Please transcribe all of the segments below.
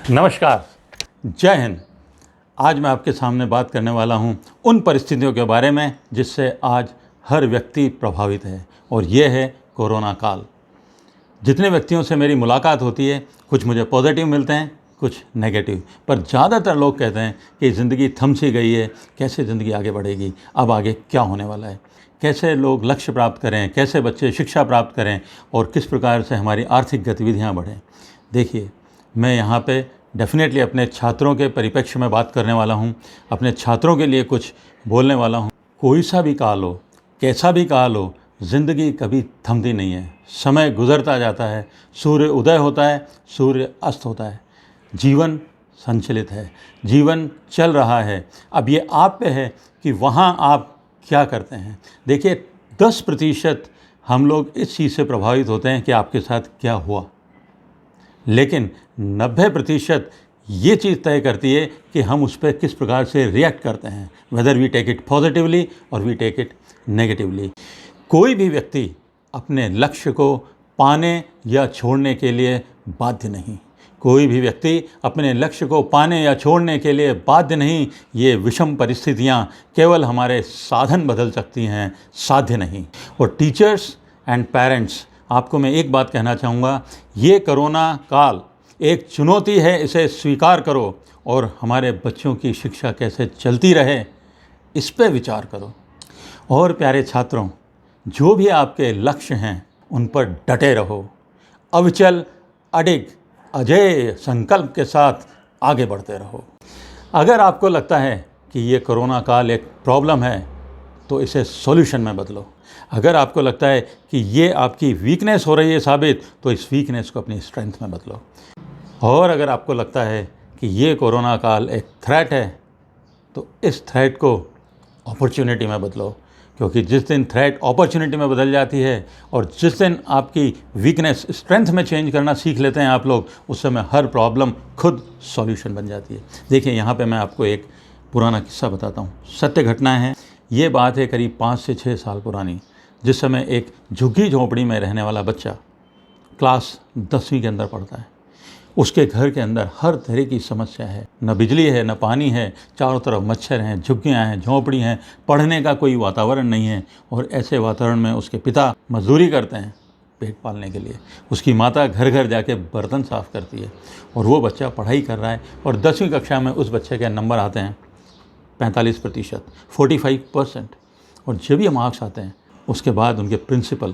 नमस्कार, जय हिंद। आज मैं आपके सामने बात करने वाला हूं उन परिस्थितियों के बारे में जिससे आज हर व्यक्ति प्रभावित है, और ये है कोरोना काल। जितने व्यक्तियों से मेरी मुलाकात होती है, कुछ मुझे पॉजिटिव मिलते हैं, कुछ नेगेटिव, पर ज़्यादातर लोग कहते हैं कि ज़िंदगी थम सी गई है, कैसे ज़िंदगी आगे बढ़ेगी, अब आगे क्या होने वाला है, कैसे लोग लक्ष्य प्राप्त करें, कैसे बच्चे शिक्षा प्राप्त करें और किस प्रकार से हमारी आर्थिक गतिविधियाँ बढ़ें। देखिए, मैं यहाँ पे डेफिनेटली अपने छात्रों के परिप्रेक्ष्य में बात करने वाला हूँ, अपने छात्रों के लिए कुछ बोलने वाला हूँ। कोई सा भी काल हो, कैसा भी काल हो, ज़िंदगी कभी थमती नहीं है। समय गुजरता जाता है, सूर्य उदय होता है, सूर्य अस्त होता है। जीवन संचलित है, जीवन चल रहा है। अब ये आप पे है कि वहाँ आप क्या करते हैं। देखिए, 10% हम लोग इस चीज़ से प्रभावित होते हैं कि आपके साथ क्या हुआ, लेकिन 90% ये चीज़ तय करती है कि हम उस पर किस प्रकार से रिएक्ट करते हैं, whether we take it positively और वी टेक इट नेगेटिवली। कोई भी व्यक्ति अपने लक्ष्य को पाने या छोड़ने के लिए बाध्य नहीं। कोई भी व्यक्ति अपने लक्ष्य को पाने या छोड़ने के लिए बाध्य नहीं। ये विषम परिस्थितियाँ केवल हमारे साधन बदल सकती हैं, साध्य नहीं। और टीचर्स एंड पेरेंट्स, आपको मैं एक बात कहना चाहूँगा, ये कोरोना काल एक चुनौती है, इसे स्वीकार करो और हमारे बच्चों की शिक्षा कैसे चलती रहे, इस पे विचार करो। और प्यारे छात्रों, जो भी आपके लक्ष्य हैं उन पर डटे रहो, अविचल, अडिग, अजेय संकल्प के साथ आगे बढ़ते रहो। अगर आपको लगता है कि ये कोरोना काल एक प्रॉब्लम है, तो इसे सॉल्यूशन में बदलो। अगर आपको लगता है कि ये आपकी वीकनेस हो रही है साबित, तो इस वीकनेस को अपनी स्ट्रेंथ में बदलो। और अगर आपको लगता है कि ये कोरोना काल एक थ्रेट है, तो इस थ्रेट को अपॉर्चुनिटी में बदलो। क्योंकि जिस दिन थ्रेट अपॉर्चुनिटी में बदल जाती है और जिस दिन आपकी वीकनेस स्ट्रेंथ में चेंज करना सीख लेते हैं आप लोग, उस समय हर प्रॉब्लम खुद सॉल्यूशन बन जाती है। देखिए, यहाँ पे मैं आपको एक पुराना किस्सा बताता हूँ, सत्य घटना है। ये बात है करीब 5 से 6 साल पुरानी, जिस समय एक झुग्गी झोंपड़ी में रहने वाला बच्चा क्लास 10वीं के अंदर पढ़ता है। उसके घर के अंदर हर तरह की समस्या है, न बिजली है, न पानी है, चारों तरफ मच्छर हैं, झुग्गियाँ हैं, झोंपड़ी हैं, पढ़ने का कोई वातावरण नहीं है। और ऐसे वातावरण में उसके पिता मजदूरी करते हैं पेट पालने के लिए, उसकी माता घर घर जाके बर्तन साफ़ करती है, और वो बच्चा पढ़ाई कर रहा है। और 10वीं कक्षा में उस बच्चे के नंबर आते हैं 45%, 45%। और जब ये मार्क्स आते हैं, उसके बाद उनके प्रिंसिपल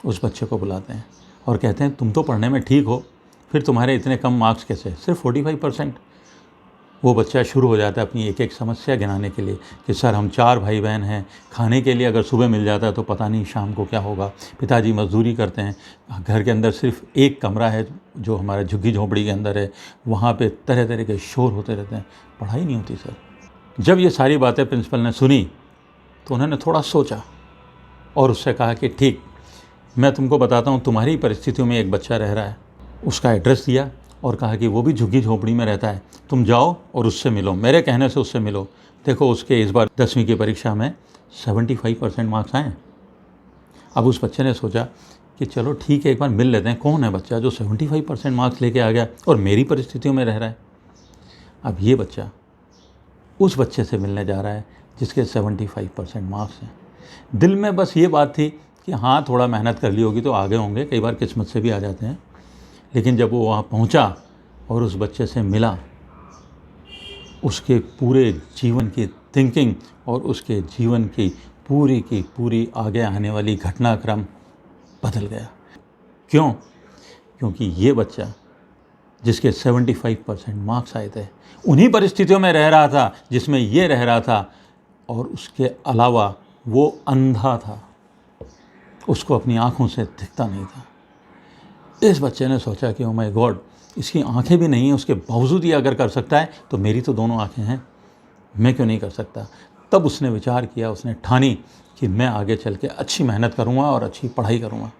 उस बच्चे को बुलाते हैं और कहते हैं, तुम तो पढ़ने में ठीक हो, फिर तुम्हारे इतने कम मार्क्स कैसे, सिर्फ 45%। वो बच्चा शुरू हो जाता है अपनी एक एक समस्या गिनाने के लिए कि सर, हम 4 भाई बहन हैं, खाने के लिए अगर सुबह मिल जाता है तो पता नहीं शाम को क्या होगा। पिताजी मजदूरी करते हैं, घर के अंदर सिर्फ एक कमरा है जो हमारे झुग्गी झोंपड़ी के अंदर है, वहाँ पे तरह तरह के शोर होते रहते हैं, पढ़ाई नहीं होती सर। जब ये सारी बातें प्रिंसिपल ने सुनी, तो उन्होंने थोड़ा सोचा और उससे कहा कि ठीक, मैं तुमको बताता हूँ, तुम्हारी परिस्थितियों में एक बच्चा रह रहा है। उसका एड्रेस दिया और कहा कि वो भी झुग्गी झोंपड़ी में रहता है, तुम जाओ और उससे मिलो, मेरे कहने से उससे मिलो। देखो, उसके इस बार 10वीं की परीक्षा में 75% मार्क्स आए। अब उस बच्चे ने सोचा कि चलो ठीक है, एक बार मिल लेते हैं, कौन है बच्चा जो 75% मार्क्स लेके आ गया और मेरी परिस्थितियों में रह रहा है। अब ये बच्चा उस बच्चे से मिलने जा रहा है जिसके 75% मार्क्स हैं। दिल में बस ये बात थी कि हाँ, थोड़ा मेहनत कर ली होगी तो आगे होंगे, कई बार किस्मत से भी आ जाते हैं। लेकिन जब वो वहाँ पहुँचा और उस बच्चे से मिला, उसके पूरे जीवन की थिंकिंग और उसके जीवन की पूरी आगे आने वाली घटनाक्रम बदल गया। क्यों? क्योंकि ये बच्चा जिसके 75% मार्क्स आए थे, उन्हीं परिस्थितियों में रह रहा था जिसमें ये रह रहा था, और उसके अलावा वो अंधा था, उसको अपनी आँखों से दिखता नहीं था। इस बच्चे ने सोचा कि ओ माय गॉड, इसकी आंखें भी नहीं हैं, उसके बावजूद ये अगर कर सकता है तो मेरी तो दोनों आंखें हैं, मैं क्यों नहीं कर सकता। तब उसने विचार किया, उसने ठानी कि मैं आगे चल के अच्छी मेहनत करूँगा और अच्छी पढ़ाई करूँगा।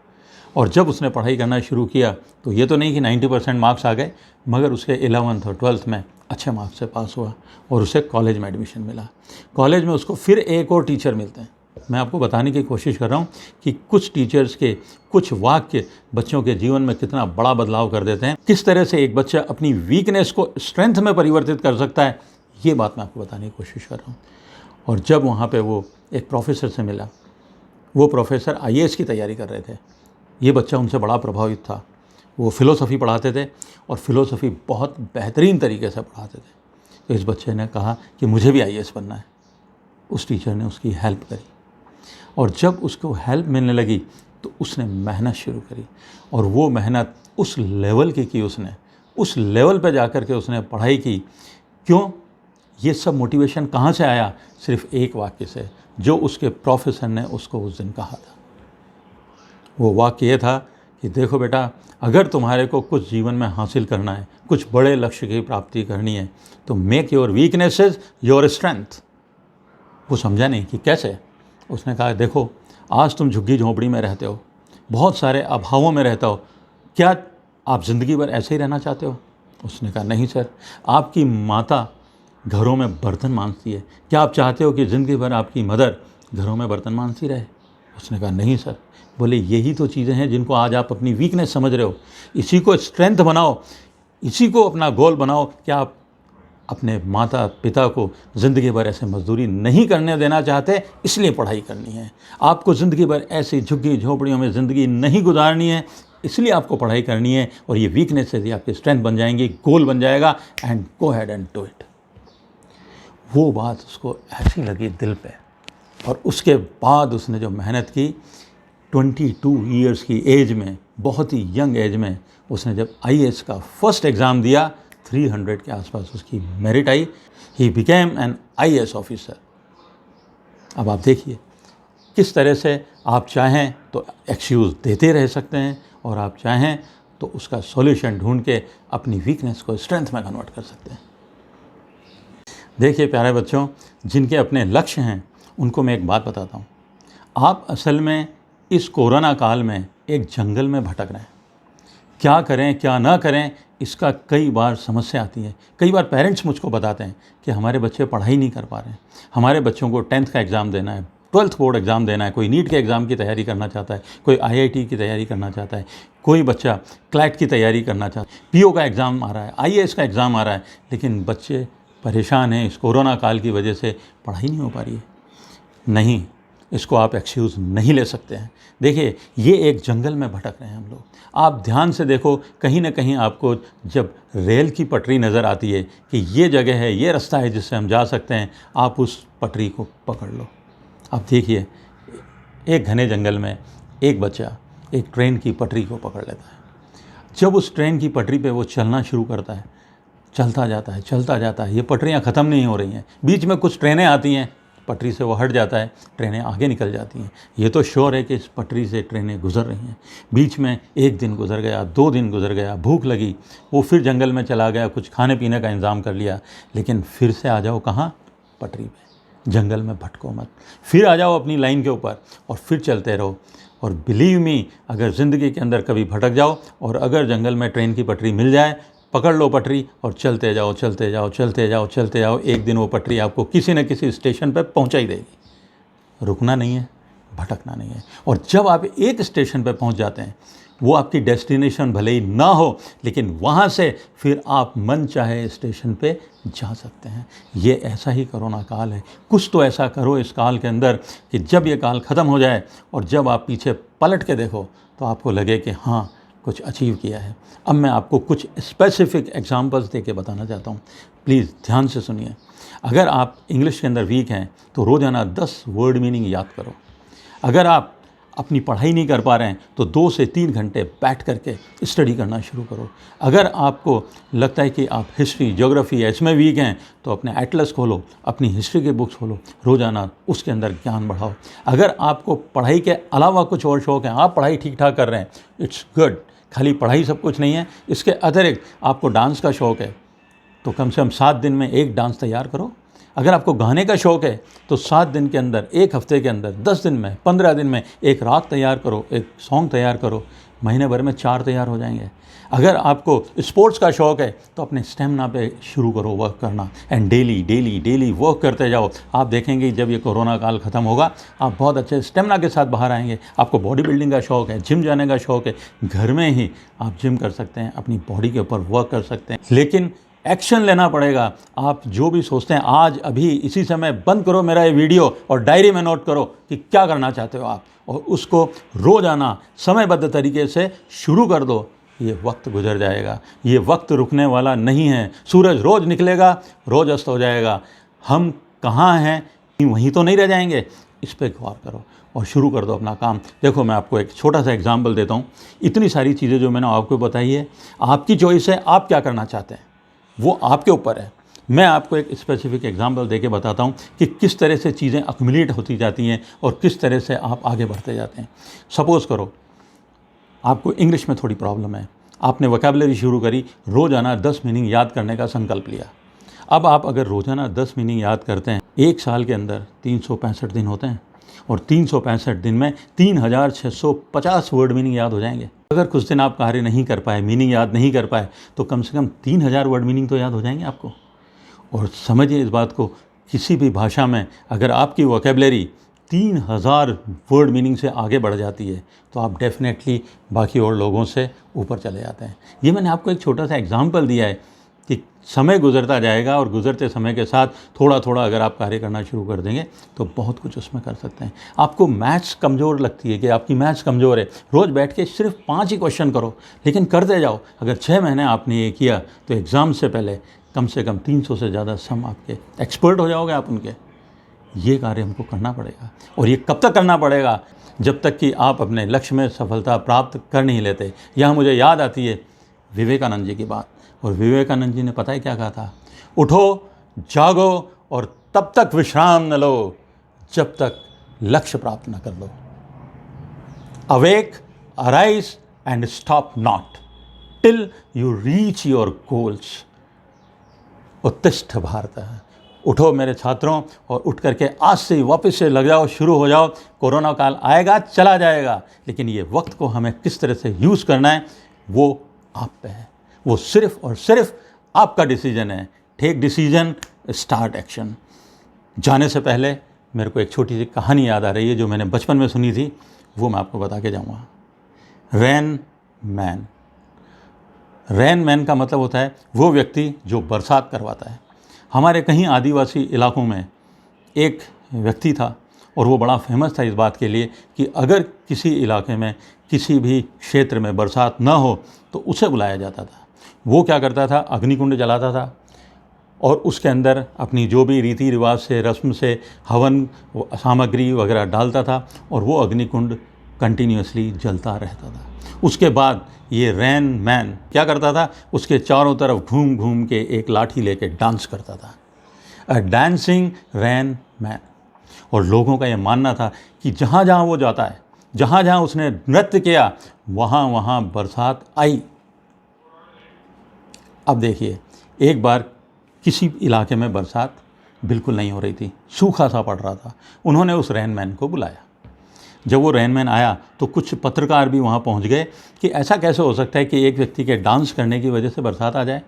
और जब उसने पढ़ाई करना शुरू किया, तो ये तो नहीं कि 90% मार्क्स आ गए, मगर उसके 11th और 12th में अच्छे मार्क्स से पास हुआ और उसे कॉलेज में एडमिशन मिला। कॉलेज में उसको फिर एक और टीचर मिलते हैं मैं आपको बताने की कोशिश कर रहा हूँ कि कुछ टीचर्स के कुछ वाक्य बच्चों के जीवन में कितना बड़ा बदलाव कर देते हैं, किस तरह से एक बच्चा अपनी वीकनेस को स्ट्रेंथ में परिवर्तित कर सकता है, ये बात मैं आपको बताने की कोशिश कर रहा हूँ। और जब वहाँ पे वो एक प्रोफेसर से मिला, वो प्रोफेसर IAS की तैयारी कर रहे थे। ये बच्चा उनसे बड़ा प्रभावित था। वो फ़िलोसफ़ी पढ़ाते थे और फ़िलोसफ़ी बहुत बेहतरीन तरीके से पढ़ाते थे। तो इस बच्चे ने कहा कि मुझे भी IAS बनना है। उस टीचर ने उसकी हेल्प करी और जब उसको हेल्प मिलने लगी तो उसने मेहनत शुरू करी और वो मेहनत उस लेवल की उसने उस लेवल पे जाकर के उसने पढ़ाई की। क्यों? ये सब मोटिवेशन कहाँ से आया? सिर्फ एक वाक्य से, जो उसके प्रोफेसर ने उसको उस दिन कहा था। वो वाक्य ये था कि देखो बेटा, अगर तुम्हारे को कुछ जीवन में हासिल करना है, कुछ बड़े लक्ष्य की प्राप्ति करनी है, तो make your weaknesses your strength. वो समझा नहीं कि कैसे। उसने कहा देखो, आज तुम झुग्गी झोंपड़ी में रहते हो, बहुत सारे अभावों में रहते हो, क्या आप ज़िंदगी भर ऐसे ही रहना चाहते हो? उसने कहा नहीं सर। आपकी माता घरों में बर्तन मांजती है, क्या आप चाहते हो कि ज़िंदगी भर आपकी मदर घरों में बर्तन मांजती रहे? उसने कहा नहीं सर। बोले यही तो चीज़ें हैं जिनको आज आप अपनी वीकनेस समझ रहे हो, इसी को स्ट्रेंथ बनाओ, इसी को अपना गोल बनाओ। क्या आप अपने माता पिता को ज़िंदगी भर ऐसे मजदूरी नहीं करने देना चाहते, इसलिए पढ़ाई करनी है। आपको ज़िंदगी भर ऐसी झुग्गी झोपड़ियों में ज़िंदगी नहीं गुजारनी है, इसलिए आपको पढ़ाई करनी है। और ये वीकनेस यदि आपकी स्ट्रेंथ बन जाएंगी, गोल बन जाएगा, and go had and do it. वो बात उसको ऐसी लगी दिल पे, और उसके बाद उसने जो मेहनत की, 22 ईयर्स की एज में, बहुत ही यंग एज में, उसने जब IAS का फर्स्ट एग्ज़ाम दिया, 300 के आसपास उसकी merit I. He became an IAS officer. अब आप देखिए किस तरह से आप चाहें तो एक्सक्यूज़ देते रह सकते हैं, और आप चाहें तो उसका सॉल्यूशन ढूंढ के अपनी वीकनेस को स्ट्रेंथ में कन्वर्ट कर सकते हैं। देखिए प्यारे बच्चों, जिनके अपने लक्ष्य हैं उनको मैं एक बात बताता हूँ। आप असल में इस कोरोना काल में एक जंगल में भटक रहे हैं। क्या करें क्या ना करें, इसका कई बार समस्या आती है। कई बार पेरेंट्स मुझको बताते हैं कि हमारे बच्चे पढ़ाई नहीं कर पा रहे हैं, हमारे बच्चों को 10th का एग्ज़ाम देना है, 12th बोर्ड एग्ज़ाम देना है, कोई नीट के एग्ज़ाम की तैयारी करना चाहता है, कोई IIT की तैयारी करना चाहता है, कोई बच्चा क्लैट की तैयारी करना चाहता है, PO का एग्ज़ाम आ रहा है, IAS का एग्ज़ाम आ रहा है, लेकिन बच्चे परेशान हैं। इस कोरोना काल की वजह से पढ़ाई नहीं हो पा रही है। नहीं, इसको आप एक्सक्यूज़ नहीं ले सकते हैं। देखिए, ये एक जंगल में भटक रहे हैं हम लोग। आप ध्यान से देखो, कहीं ना कहीं आपको जब रेल की पटरी नज़र आती है कि ये जगह है, ये रास्ता है जिससे हम जा सकते हैं, आप उस पटरी को पकड़ लो। आप देखिए, एक घने जंगल में एक बच्चा एक ट्रेन की पटरी को पकड़ लेता है। जब उस ट्रेन की पटरी पे वो चलना शुरू करता है, चलता जाता है, ये पटरियाँ ख़त्म नहीं हो रही हैं। बीच में कुछ ट्रेनें आती हैं, पटरी से वो हट जाता है, ट्रेनें आगे निकल जाती हैं। ये तो श्योर है कि इस पटरी से ट्रेनें गुजर रही हैं। बीच में 1 दिन गुजर गया, 2 दिन गुजर गया, भूख लगी, वो फिर जंगल में चला गया, कुछ खाने पीने का इंतज़ाम कर लिया, लेकिन फिर से आ जाओ कहाँ? पटरी पे। जंगल में भटको मत, फिर आ जाओ अपनी लाइन के ऊपर और फिर चलते रहो। और बिलीव मी, अगर ज़िंदगी के अंदर कभी भटक जाओ और अगर जंगल में ट्रेन की पटरी मिल जाए, पकड़ लो पटरी और चलते जाओ। एक दिन वो पटरी आपको किसी न किसी स्टेशन पर पहुंचा ही देगी। रुकना नहीं है, भटकना नहीं है। और जब आप एक स्टेशन पर पहुंच जाते हैं, वो आपकी डेस्टिनेशन भले ही ना हो, लेकिन वहाँ से फिर आप मन चाहे स्टेशन पे जा सकते हैं। ये ऐसा ही कोरोना काल है। कुछ तो ऐसा करो इस काल के अंदर कि जब ये काल ख़त्म हो जाए और जब आप पीछे पलट के देखो तो आपको लगे कि हाँ, कुछ अचीव किया है। अब मैं आपको कुछ स्पेसिफिक एग्जांपल्स दे के बताना चाहता हूँ। प्लीज़ ध्यान से सुनिए। अगर आप इंग्लिश के अंदर वीक हैं तो रोज़ाना 10 वर्ड मीनिंग याद करो। अगर आप अपनी पढ़ाई नहीं कर पा रहे हैं तो 2 से 3 घंटे बैठ करके स्टडी करना शुरू करो। अगर आपको लगता है कि आप हिस्ट्री, ज्योग्राफी इसमें वीक हैं तो अपने एटलस खोलो, अपनी हिस्ट्री के बुक्स खोलो, रोज़ाना उसके अंदर ज्ञान बढ़ाओ। अगर आपको पढ़ाई के अलावा कुछ और शौक़ है, आप पढ़ाई ठीक ठाक कर रहे हैं, इट्स गुड। खाली पढ़ाई सब कुछ नहीं है। इसके अतिरिक्त आपको डांस का शौक़ है तो कम से कम 7 दिन में एक डांस तैयार करो। अगर आपको गाने का शौक़ है तो 7 दिन के अंदर, 1 हफ्ते के अंदर, 10 दिन में, 15 दिन में एक राग तैयार करो, एक सॉन्ग तैयार करो। महीने भर में 4 तैयार हो जाएंगे। अगर आपको स्पोर्ट्स का शौक़ है तो अपने स्टेमिना पे शुरू करो वर्क करना, and daily daily daily work करते जाओ। आप देखेंगे जब ये कोरोना काल ख़त्म होगा, आप बहुत अच्छे स्टेमिना के साथ बाहर आएंगे। आपको बॉडी बिल्डिंग का शौक़ है, जिम जाने का शौक़ है, घर में ही आप जिम कर सकते हैं, अपनी बॉडी के ऊपर वर्क कर सकते हैं, लेकिन एक्शन लेना पड़ेगा। आप जो भी सोचते हैं आज अभी इसी समय बंद करो मेरा ये वीडियो और डायरी में नोट करो कि क्या करना चाहते हो आप, और उसको रोज़ाना समयबद्ध तरीके से शुरू कर दो। ये वक्त गुजर जाएगा, ये वक्त रुकने वाला नहीं है। सूरज रोज़ निकलेगा, रोज़ अस्त हो जाएगा। हम कहाँ हैं, वहीं तो नहीं रह जाएंगे। इस पर गौर करो और शुरू कर दो अपना काम। देखो, मैं आपको एक छोटा सा एग्जाम्पल देता हूँ। इतनी सारी चीज़ें जो मैंने आपको बताई है, आपकी चॉइस है, आप क्या करना चाहते हैं वो आपके ऊपर है। मैं आपको एक स्पेसिफिक एग्जांपल देके बताता हूँ कि किस तरह से चीज़ें अक्यूमुलेट होती जाती हैं और किस तरह से आप आगे बढ़ते जाते हैं। सपोज़ करो आपको इंग्लिश में थोड़ी प्रॉब्लम है, आपने वोकैबुलरी शुरू करी, रोज़ाना 10 मीनिंग याद करने का संकल्प लिया। अब आप अगर रोज़ाना 10 मीनिंग याद करते हैं, एक साल के अंदर 365 दिन होते हैं और 365 दिन में 3650 वर्ड मीनिंग याद हो जाएंगे। अगर कुछ दिन आप कार्य नहीं कर पाए, मीनिंग याद नहीं कर पाए, तो कम से कम 3000 वर्ड मीनिंग तो याद हो जाएंगे आपको। और समझिए इस बात को, किसी भी भाषा में अगर आपकी वोकैबुलरी 3000 वर्ड मीनिंग से आगे बढ़ जाती है तो आप डेफिनेटली बाकी और लोगों से ऊपर चले जाते हैं। ये मैंने आपको एक छोटा सा एग्जाम्पल दिया है कि समय गुजरता जाएगा और गुजरते समय के साथ थोड़ा थोड़ा अगर आप कार्य करना शुरू कर देंगे तो बहुत कुछ उसमें कर सकते हैं। आपको मैथ्स कमज़ोर लगती है कि आपकी मैथ्स कमज़ोर है, रोज़ बैठ के सिर्फ 5 ही क्वेश्चन करो, लेकिन करते जाओ। अगर 6 महीने आपने ये किया तो एग्ज़ाम से पहले कम से कम 300 से ज़्यादा सम आपके एक्सपर्ट हो जाओगे आप उनके। ये कार्य हमको करना पड़ेगा, और ये कब तक करना पड़ेगा, जब तक कि आप अपने लक्ष्य में सफलता प्राप्त कर नहीं लेते। यहाँ मुझे याद आती है विवेकानंद जी की बात, और विवेकानंद जी ने पता है क्या कहा था, उठो, जागो और तब तक विश्राम न लो जब तक लक्ष्य प्राप्त न कर लो। Awake, arise and stop not till you reach your goals. उत्तिष्ठ भारत। उठो मेरे छात्रों, और उठ करके आज से वापस से लग जाओ, शुरू हो जाओ। कोरोना काल आएगा, चला जाएगा, लेकिन ये वक्त को हमें किस तरह से यूज़ करना है वो आप पे है। वो सिर्फ़ और सिर्फ आपका डिसीजन है। Take decision, start action. जाने से पहले मेरे को एक छोटी सी कहानी याद आ रही है जो मैंने बचपन में सुनी थी, वो मैं आपको बता के जाऊँगा। Rain man. रेन मैन का मतलब होता है वो व्यक्ति जो बरसात करवाता है। हमारे कहीं आदिवासी इलाकों में एक व्यक्ति था, और वो बड़ा फेमस था इस बात के लिए कि अगर किसी इलाके में किसी भी क्षेत्र में बरसात न हो तो उसे बुलाया जाता था। वो क्या करता था, अग्निकुंड जलाता था और उसके अंदर अपनी जो भी रीति रिवाज से, रस्म से हवन सामग्री वगैरह डालता था, और वो अग्निकुंड कंटिन्यूसली जलता रहता था। उसके बाद ये रेन मैन क्या करता था, उसके चारों तरफ घूम घूम के एक लाठी लेके डांस करता था। अ डांसिंग रेन मैन। और लोगों का ये मानना था कि जहाँ जहाँ वो जाता है, जहाँ जहाँ उसने नृत्य किया, वहाँ वहाँ बरसात आई। अब देखिए, एक बार किसी इलाके में बरसात बिल्कुल नहीं हो रही थी, सूखा सा पड़ रहा था। उन्होंने उस रेन मैन को बुलाया। जब वो रेन मैन आया तो कुछ पत्रकार भी वहाँ पहुँच गए कि ऐसा कैसे हो सकता है कि एक व्यक्ति के डांस करने की वजह से बरसात आ जाए।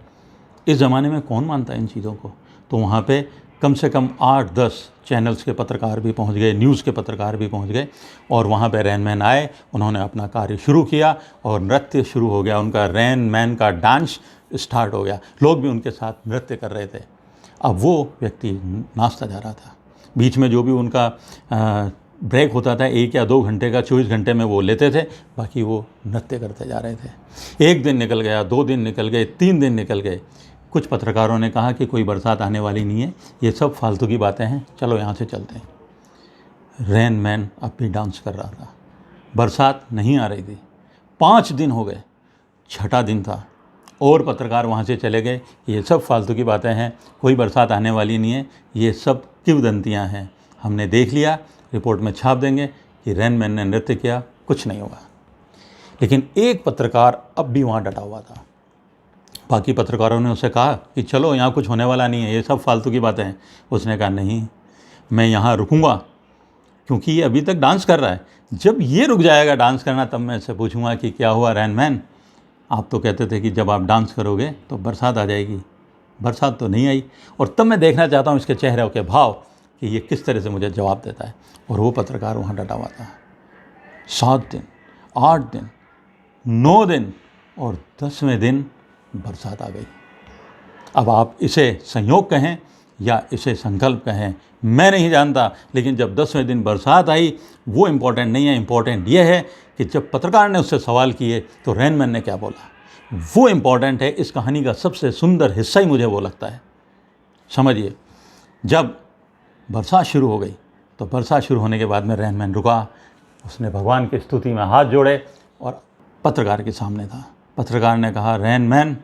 इस ज़माने में कौन मानता है इन चीज़ों को। तो वहाँ पे कम से कम 8-10 चैनल्स के पत्रकार भी पहुँच गए, न्यूज़ के पत्रकार भी पहुँच गए, और वहाँ पे रेन मैन आए। उन्होंने अपना कार्य शुरू किया और नृत्य शुरू हो गया। उनका रेन मैन का डांस स्टार्ट हो गया। लोग भी उनके साथ नृत्य कर रहे थे। अब वो व्यक्ति नाचता जा रहा था। बीच में जो भी उनका ब्रेक होता था 1 या 2 घंटे का, 24 घंटे में वो लेते थे, बाकी वो नृत्य करते जा रहे थे। 1 दिन निकल गया, 2 दिन निकल गए, 3 दिन निकल गए। कुछ पत्रकारों ने कहा कि कोई बरसात आने वाली नहीं है, ये सब फालतू की बातें हैं, चलो यहाँ से चलते हैं। रेन मैन अब भी डांस कर रहा था, बरसात नहीं आ रही थी। 5 दिन हो गए, 6ठा दिन था, और पत्रकार वहाँ से चले गए। ये सब फालतू की बातें हैं, कोई बरसात आने वाली नहीं है, ये सब किंवदंतियाँ हैं, हमने देख लिया, रिपोर्ट में छाप देंगे कि रेन मैन ने नृत्य किया, कुछ नहीं होगा। लेकिन एक पत्रकार अब भी वहाँ डटा हुआ था। बाकी पत्रकारों ने उसे कहा कि चलो यहाँ कुछ होने वाला नहीं है, ये सब फालतू की बातें हैं। उसने कहा नहीं, मैं यहाँ रुकूंगा, क्योंकि ये अभी तक डांस कर रहा है। जब ये रुक जाएगा डांस करना, तब मैं इससे पूछूंगा कि क्या हुआ रैनमैन, आप तो कहते थे कि जब आप डांस करोगे तो बरसात आ जाएगी, बरसात तो नहीं आई। और तब मैं देखना चाहता हूँ इसके चेहरे के भाव कि ये किस तरह से मुझे जवाब देता है। और वो पत्रकार वहाँ डटा हुआ था। 7 दिन, 8 दिन, 9 दिन और 10वें दिन बरसात आ गई। अब आप इसे संयोग कहें या इसे संकल्प कहें, मैं नहीं जानता, लेकिन जब 10वें दिन बरसात आई वो इम्पोर्टेंट नहीं है। इम्पोर्टेंट ये है कि जब पत्रकार ने उससे सवाल किए तो रैनमैन ने क्या बोला, वो इम्पोर्टेंट है। इस कहानी का सबसे सुंदर हिस्सा ही मुझे वो लगता है। समझिए, जब बरसात शुरू हो गई तो बरसात शुरू होने के बाद में रैनमैन रुका, उसने भगवान की स्तुति में हाथ जोड़े और पत्रकार के सामने था। पत्रकार ने कहा, रैनमैन,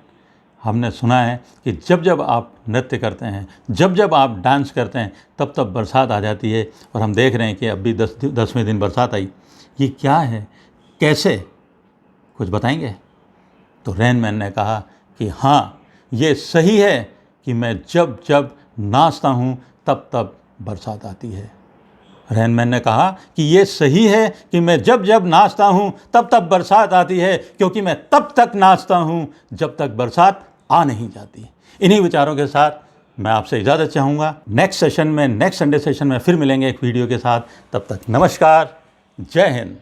हमने सुना है कि जब जब आप नृत्य करते हैं, जब जब आप डांस करते हैं, तब तब बरसात आ जाती है, और हम देख रहे हैं कि अब भी 10वें दिन बरसात आई। ये क्या है, कैसे, कुछ बताएंगे? तो रैनमैन ने कहा कि हाँ, ये सही है कि मैं जब जब नाचता हूँ तब तब बरसात आती है। रैनमैन ने कहा कि ये सही है कि मैं जब जब नाचता हूँ तब तब बरसात आती है, क्योंकि मैं तब तक नाचता हूँ जब तक बरसात आ नहीं जाती। इन्हीं विचारों के साथ मैं आपसे इजाज़त चाहूँगा। नेक्स्ट सेशन में, नेक्स्ट संडे सेशन में फिर मिलेंगे एक वीडियो के साथ। तब तक नमस्कार, जय हिंद।